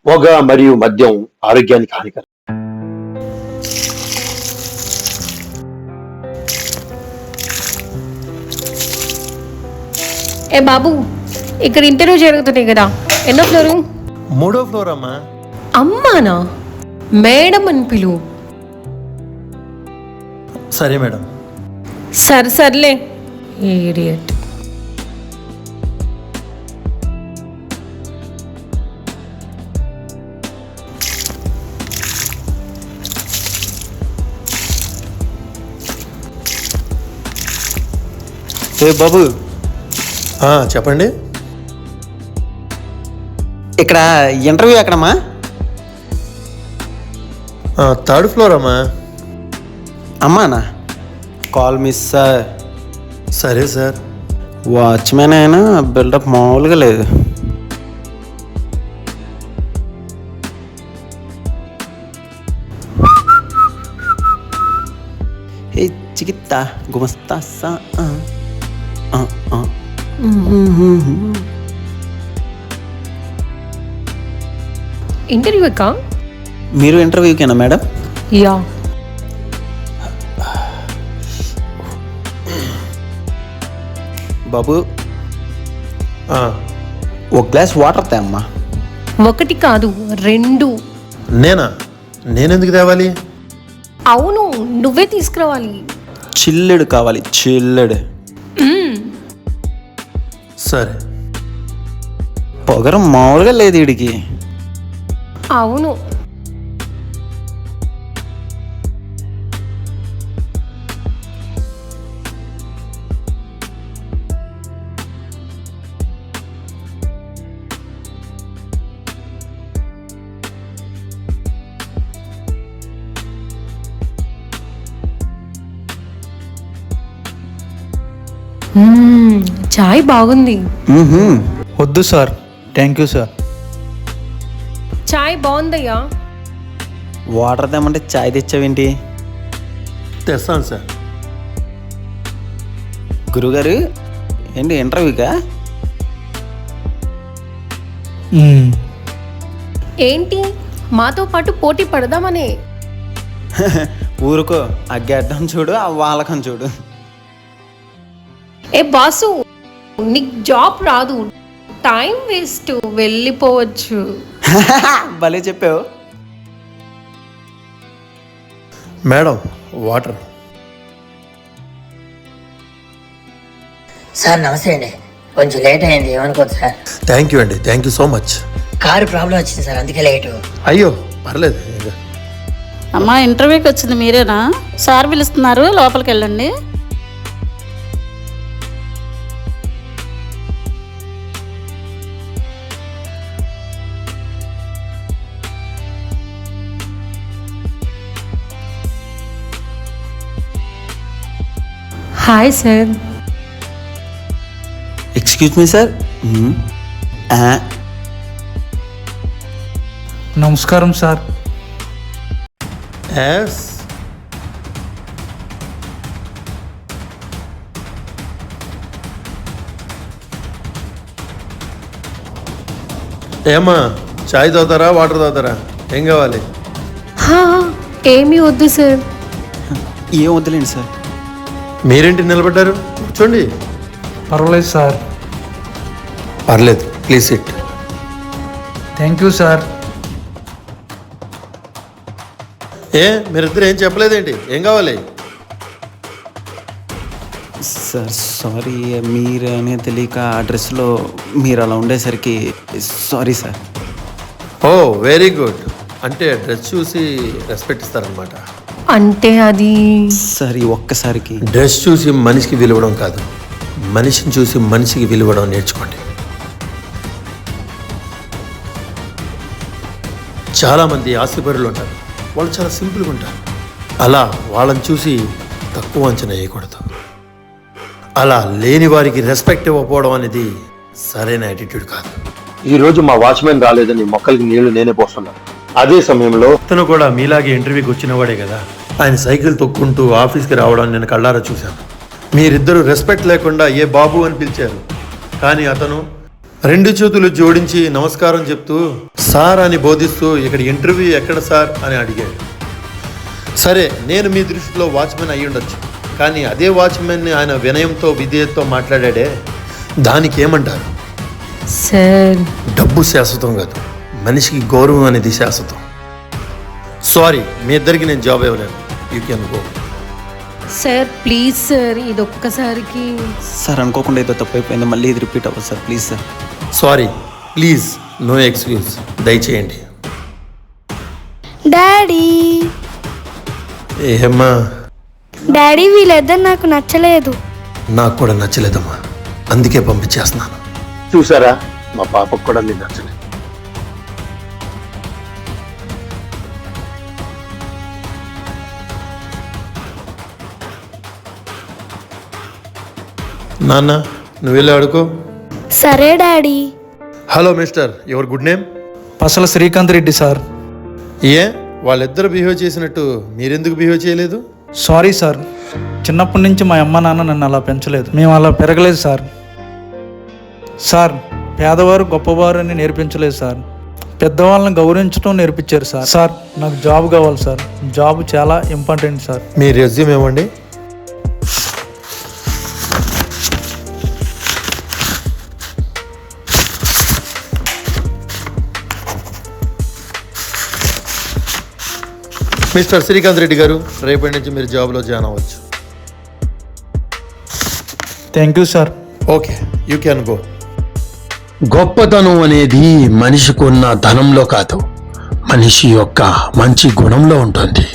పొగ మరియు మద్యం ఆరోగ్యానికి హానికరం. ఏ బాబు, ఇక్కడ ఇంటర్వ్యూ జరుగుతున్నాయి కదా, ఎన్నో ఫ్లోరు? 3వ ఫ్లోర్ అమ్మా. అమ్మానా? మేడం అని పిలువు. సరే మేడం. సర్లే, ఇడియట్. ఏ బాబు, చెప్పండి. ఇక్కడ ఇంటర్వ్యూ ఎక్కడమ్మా? 3rd ఫ్లోర్ అమ్మా. అమ్మానా? Call miss sir. సరే సార్. వాచ్మెన్ అయినా బిల్డప్ మామూలుగా లేదు. ఏ చికిత్తా గుమస్తా సా ఇంటర్వ్యూ ఎక్క? మీరు ఇంటర్వ్యూకేనా మేడం? యా. బాబు, ఆ, ఒక గ్లాస్ వాటర్ తే అమ్మా. ఒకటి కాదు, 2. నేనెందుకు తేవాలి? అవును, నువ్వే తీసుకురావాలి. చిల్లెడు కావాలి, చిల్లెడు. సరే. పొగరం మామూలుగా లేదు వీడికి. అవును. చాయ్ బాగుంది. వద్దు సార్, థ్యాంక్ యూ సార్. చాయ్ బాగుందయ్యా. వాటర్ తెమ్మంటే చాయ్ తెచ్చావేంటి? తెస్తాను సార్. గురుగారు, ఏంటి ఇంటర్వ్యూకా? ఏంటి, మాతో పాటు పోటీ పడదామనే? ఊరుకో, ఆ గడ్డం చూడు, ఆ వాలకం చూడు. ఏ బాసు, నీకు జాబ్ రాదు, టైం వేస్ట్, వెళ్ళిపోవచ్చు. భలే చెప్పావు మేడం, వాటర్. సార్ నమస్తే అండి, కొంచెం లేట్ అయింది, ఏమనుకోద్దు సార్. థ్యాంక్ యూ అండి, thank you so much. Car problem వచ్చింది సార్, అందుకే లేటు. అయ్యో పర్లేదు. అమ్మా, ఇంటర్వ్యూకి వచ్చింది మీరేనా? సార్ పిలుస్తున్నారు, లోపలికి వెళ్ళండి. Hi sir. Excuse me sir. నమస్కారం సార్. ఎస్. ఏమ్మా, చాయ్ తాగుతారా, వాటర్ తాగుతారా, ఏం కావాలి? ఏమీ వద్దు సార్. ఏం వద్దులేండి సార్. మీరేంటి నిలబడ్డారు? కూర్చోండి. పర్వాలేదు సార్. పర్లేదు, please SIT. Thank you sir. మీరిద్దరు ఏం చెప్పలేదేంటి? ఏం కావాలి? సార్ సారీ, మీరు అనే తెలియక ఆ డ్రెస్లో మీరు అలా ఉండేసరికి సారీ సార్. ఓ వెరీ గుడ్. అంటే డ్రెస్ చూసి రెస్పెక్ట్ ఇస్తారనమాట. అంటే అది సార్, ఈ ఒక్కసారికి. డ్రెస్ చూసి మనిషికి విలువడం కాదు, మనిషిని చూసి మనిషికి విలువడం నేర్చుకోండి. చాలామంది ఆస్తిపరులు ఉంటారు, వాళ్ళు చాలా సింపుల్గా ఉంటారు. అలా వాళ్ళని చూసి తక్కువ అంచనా వేయకూడదు. అలా లేని వారికి రెస్పెక్ట్ ఇవ్వకపోవడం అనేది సరైన యాటిట్యూడ్ కాదు. ఈ రోజు మా వాచ్మెన్ రాలేదని మొక్కలకి నీళ్లు నేనే పోస్తున్నాను. అదే సమయంలో అతను కూడా మీలాగే ఇంటర్వ్యూకి వచ్చిన వాడే కదా. ఆయన సైకిల్ తొక్కుంటూ ఆఫీస్కి రావడం నేను కళ్ళారా చూశాను. మీరిద్దరూ రెస్పెక్ట్ లేకుండా ఏ బాబు అని పిలిచారు, కానీ అతను రెండు చేతులు జోడించి నమస్కారం చెప్తూ సార్ అని బోధిస్తూ ఇక్కడ ఇంటర్వ్యూ ఎక్కడ సార్ అని అడిగాడు. సరే, నేను మీ దృష్టిలో వాచ్మెన్ అయి ఉండొచ్చు, కానీ అదే వాచ్మెన్ని ఆయన వినయంతో విధేయతతో మాట్లాడాడే, దానికి ఏమంటారు? సార్ డబ్బు శాశ్వతం కాదు, మనిషికి గౌరవం అనేది శాశ్వతం. సారీ, మీ ఇద్దరికి నేను జాబ్ ఇవ్వలేను. You can go. Sir please sir, ఇదొక్కసారికి. సార్ అనుకోకుండా ఏదో తప్పు అయిపోయింది, మళ్ళీ ఇది రిపీట్ అవ్వదు sir, please sir. Sorry, please, no excuse, దయచేయండి. డాడీ ఏమ్మా? డాడీ వీళ్ళిద్దరు నాకు నచ్చలేదు. నాకు కూడా నచ్చలేదమ్మా, అందుకే పంపించేస్తున్నాను. చూసారా, మా పాపకు కూడా నేను నచ్చలేదు. నాన్న, నువ్వు వెళ్ళి ఆడుకో. సరే daddy. Hello mister, your good name? Pasala Srikanth Reddy sir. ఏ, వాళ్ళిద్దరు బిహేవ్ చేసినట్టు మీరెందుకు బిహేవ్ చేయలేదు? సారీ సార్, చిన్నప్పటి నుంచి మా అమ్మ నాన్న నన్ను అలా పెంచలేదు, మేము అలా పెరగలేదు సార్. సార్, పేదవారు గొప్పవారు అని నేర్పించలేదు సార్, పెద్దవాళ్ళని గౌరవించడం నేర్పించారు సార్. సార్, నాకు జాబ్ కావాలి సార్, జాబ్ చాలా ఇంపార్టెంట్ సార్. మీ రెజ్యూమ్ ఇవ్వండి. మిస్టర్ శ్రీకాంత్ రెడ్డి గారు, రేపటి నుంచి మీరు జాబ్లో జాయిన్ అవ్వచ్చు. Thank you sir. Okay, you can go. గొప్పతనం అనేది మనిషికున్న ధనంలో కాదు, మనిషి యొక్క మంచి గుణంలో ఉంటుంది.